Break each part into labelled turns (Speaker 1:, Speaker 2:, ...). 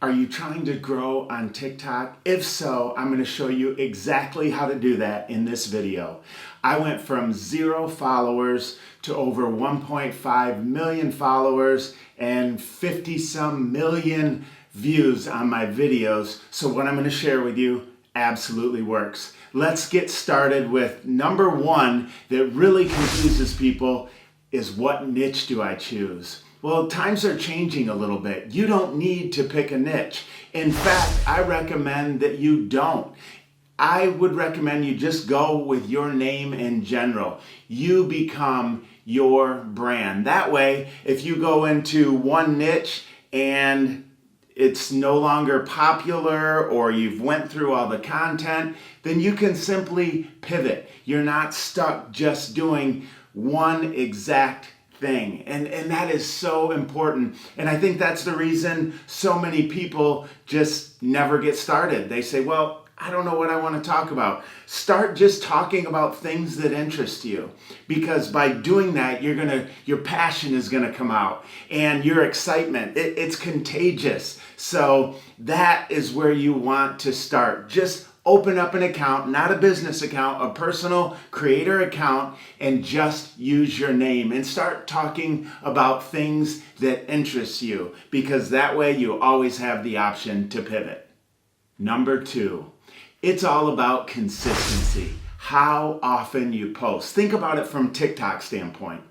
Speaker 1: Are you trying to grow on TikTok? If so, I'm going to show you exactly how to do that in this video. I went from 0 followers to over 1.5 million followers and 50 some million views on my videos. So what I'm going to share with you absolutely works. Let's get started with number one that really confuses people is, what niche do I choose? Well, times are changing a little bit. You don't need to pick a niche. In fact, I recommend that you don't. I would recommend you just go with your name in general. You become your brand. That way, if you go into one niche and it's no longer popular or you've went through all the content, then you can simply pivot. You're not stuck just doing one exact thing. And that is so important. And I think that's the reason so many people just never get started. They say, well, I don't know what I want to talk about. Start just talking about things that interest you, because by doing that, your passion is going to come out and your excitement, it's contagious. So that is where you want to start. Just open up an account, not a business account, a personal creator account, and just use your name and start talking about things that interest you, because that way you always have the option to pivot. Number two, it's all about consistency. How often you post. Think about it from TikTok standpoint.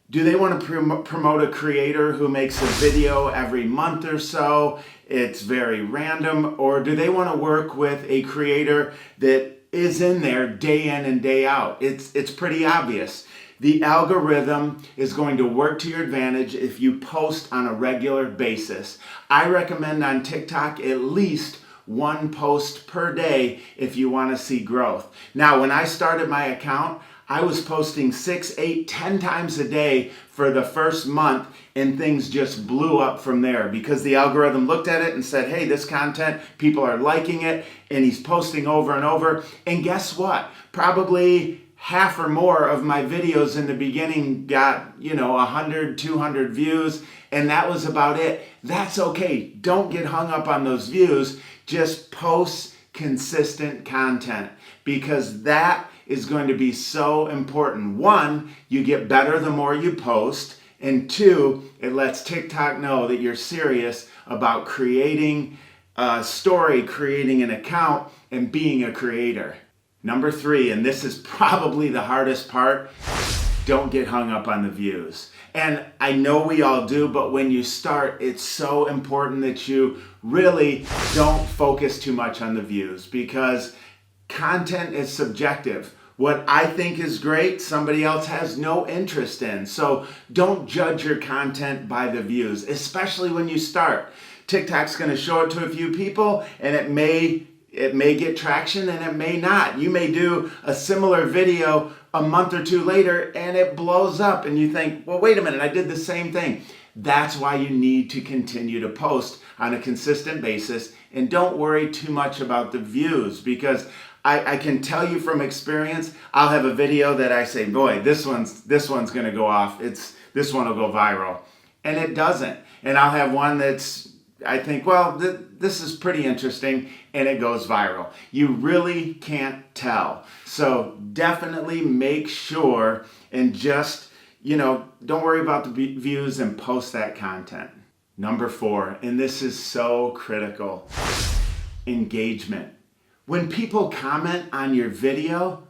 Speaker 1: Do they want to promote a creator who makes a video every month or so? It's very random. Or do they want to work with a creator that is in there day in and day out? It's pretty obvious. The algorithm is going to work to your advantage if you post on a regular basis. I recommend on TikTok at least one post per day if you want to see growth. Now, when I started my account, I was posting 6, 8, 10 times a day for the first month, and things just blew up from there because the algorithm looked at it and said, hey, this content, people are liking it, and he's posting over and over. And guess what? Probably half or more of my videos in the beginning got, 100, 200 views, and that was about it. That's okay. Don't get hung up on those views. Just post consistent content, because that is going to be so important. One, you get better the more you post, and two, it lets TikTok know that you're serious about creating a story, creating an account, and being a creator. Number three, and this is probably the hardest part, don't get hung up on the views. And I know we all do, but when you start, it's so important that you really don't focus too much on the views, because content is subjective. What I think is great, somebody else has no interest in. So don't judge your content by the views, especially when you start. TikTok's going to show it to a few people, and it may get traction and it may not. You may do a similar video a month or two later and it blows up and you think, well, wait a minute, I did the same thing. That's why you need to continue to post on a consistent basis, and don't worry too much about the views, because I can tell you from experience, I'll have a video that I say, boy, this one's going to go off. This one will go viral, and it doesn't. And I'll have one that's, I think, well, this is pretty interesting, and it goes viral. You really can't tell. So definitely make sure and just, don't worry about the views and post that content. Number four, and this is so critical, engagement. When people comment on your video,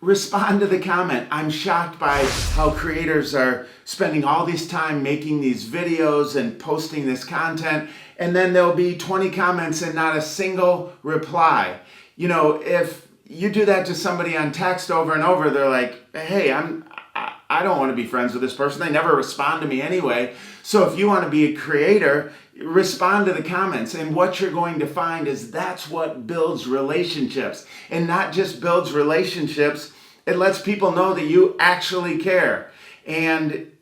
Speaker 1: respond to the comment. I'm shocked by how creators are spending all this time making these videos and posting this content, and then there'll be 20 comments and not a single reply. If you do that to somebody on text over and over, they're like, hey, I don't want to be friends with this person. They never respond to me anyway. So if you want to be a creator, respond to the comments. And what you're going to find is that's what builds relationships. And not just builds relationships, it lets people know that you actually care. And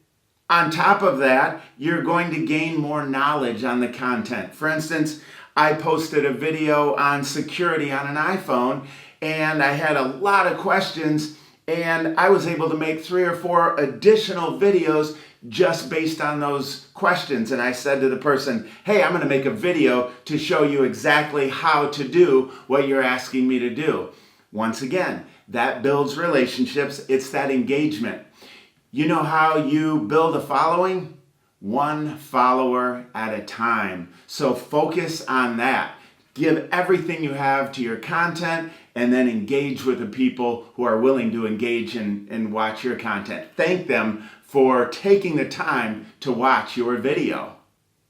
Speaker 1: on top of that, you're going to gain more knowledge on the content. For instance, I posted a video on security on an iPhone, and I had a lot of questions, and I was able to make 3 or 4 additional videos just based on those questions. And I said to the person, hey, I'm going to make a video to show you exactly how to do what you're asking me to do. Once again, that builds relationships. It's that engagement. You know how you build a following? One follower at a time. So focus on that. Give everything you have to your content and then engage with the people who are willing to engage and watch your content. Thank them for taking the time to watch your video.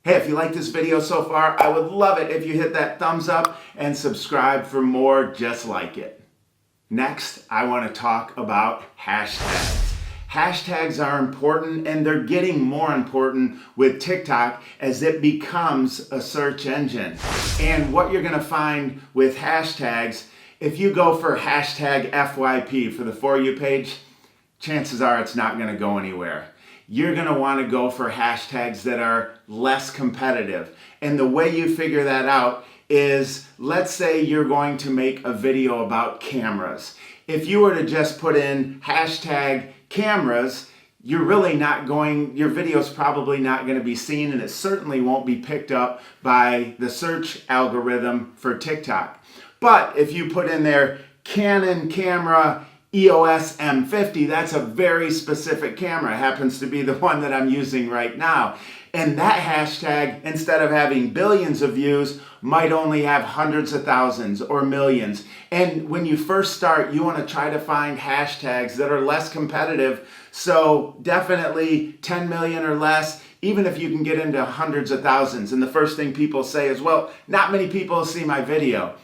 Speaker 1: Hey, if you like this video so far, I would love it if you hit that thumbs up and subscribe for more just like it. Next, I want to talk about hashtags. Hashtags are important, and they're getting more important with TikTok as it becomes a search engine. And what you're going to find with hashtags, if you go for hashtag FYP for the For You page, chances are it's not going to go anywhere. You're going to want to go for hashtags that are less competitive. And the way you figure that out is, let's say you're going to make a video about cameras. If you were to just put in hashtag cameras, you're really not going, your video's probably not going to be seen, and it certainly won't be picked up by the search algorithm for TikTok. But if you put in there Canon camera EOS M50, that's a very specific camera. It happens to be the one that I'm using right now. And that hashtag, instead of having billions of views, might only have hundreds of thousands or millions. And when you first start, you want to try to find hashtags that are less competitive. So definitely 10 million or less, even if you can get into hundreds of thousands. And the first thing people say is, well, not many people see my video.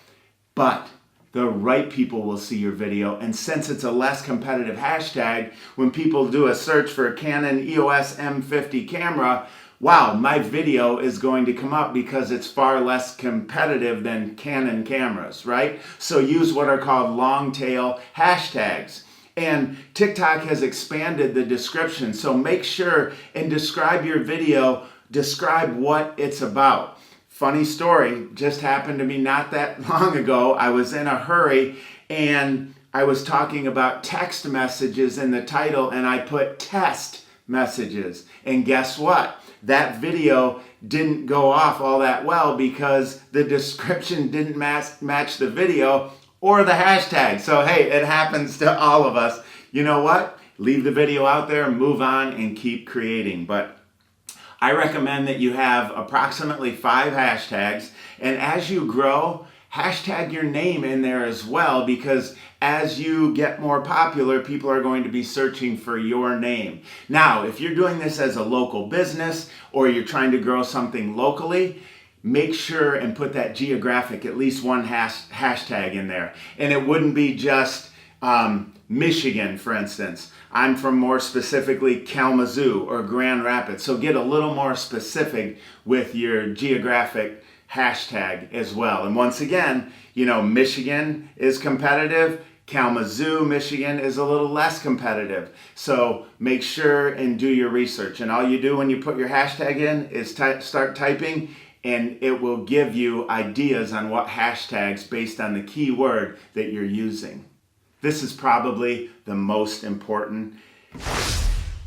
Speaker 1: But the right people will see your video. And since it's a less competitive hashtag, when people do a search for a Canon EOS M50 camera, wow, my video is going to come up because it's far less competitive than Canon cameras, right? So use what are called long tail hashtags. And TikTok has expanded the description. So make sure and describe your video, describe what it's about. Funny story, just happened to me not that long ago. I was in a hurry and I was talking about text messages in the title, and I put test messages. And guess what? That video didn't go off all that well because the description didn't match the video or the hashtag. So hey, it happens to all of us. You know what? Leave the video out there, move on, and keep creating. But I recommend that you have approximately 5 hashtags, and as you grow, hashtag your name in there as well, because as you get more popular, people are going to be searching for your name. Now, if you're doing this as a local business or you're trying to grow something locally, make sure and put that geographic, at least one hashtag in there. And it wouldn't be just Michigan, for instance. I'm from more specifically Kalamazoo or Grand Rapids. So get a little more specific with your geographic hashtag as well. And once again, you know, Michigan is competitive. Kalamazoo, Michigan is a little less competitive. So make sure and do your research. And all you do when you put your hashtag in is start typing, and it will give you ideas on what hashtags based on the keyword that you're using. This is probably the most important,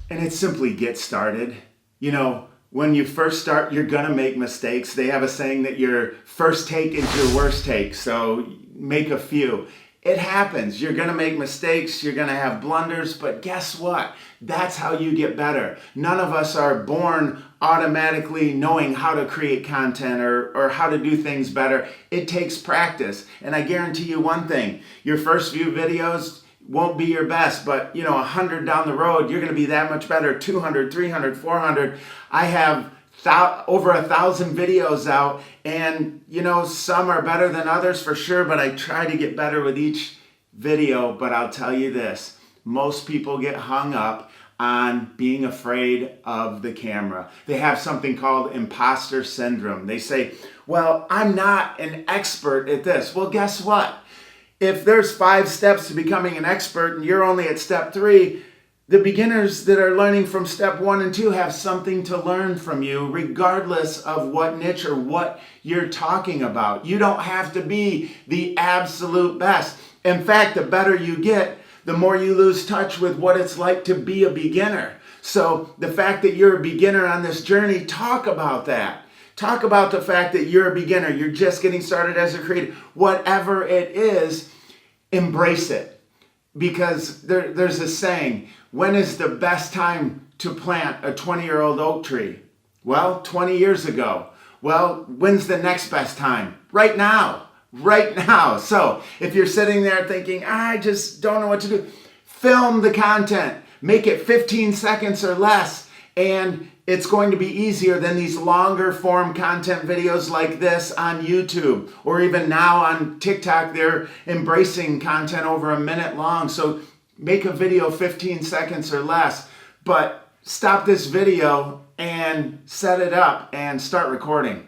Speaker 1: and it's simply get started. You know, when you first start, you're gonna make mistakes. They have a saying that your first take is your worst take, so make a few. It happens. You're gonna make mistakes, you're gonna have blunders, but guess what? That's how you get better. None of us are born automatically knowing how to create content or how to do things better. It takes practice. And I guarantee you one thing, your first few videos won't be your best, but 100 down the road, you're gonna be that much better. 200, 300, 400. I have over 1,000 videos out, and some are better than others for sure, but I try to get better with each video. But I'll tell you this, most people get hung up on being afraid of the camera. They have something called imposter syndrome. They say, well, I'm not an expert at this. Well, guess what? If there's 5 steps to becoming an expert and you're only at step 3, the beginners that are learning from step 1 and 2 have something to learn from you, regardless of what niche or what you're talking about. You don't have to be the absolute best. In fact, the better you get, the more you lose touch with what it's like to be a beginner. So the fact that you're a beginner on this journey, talk about that. Talk about the fact that you're a beginner. You're just getting started as a creator. Whatever it is, embrace it. Because there's a saying, when is the best time to plant a 20-year-old oak tree? Well, 20 years ago. Well, when's the next best time? Right now. Right now. So if you're sitting there thinking, I just don't know what to do, film the content. Make it 15 seconds or less, and it's going to be easier than these longer form content videos like this on YouTube, or even now on TikTok, they're embracing content over a minute long. So make a video 15 seconds or less, but stop this video and set it up and start recording.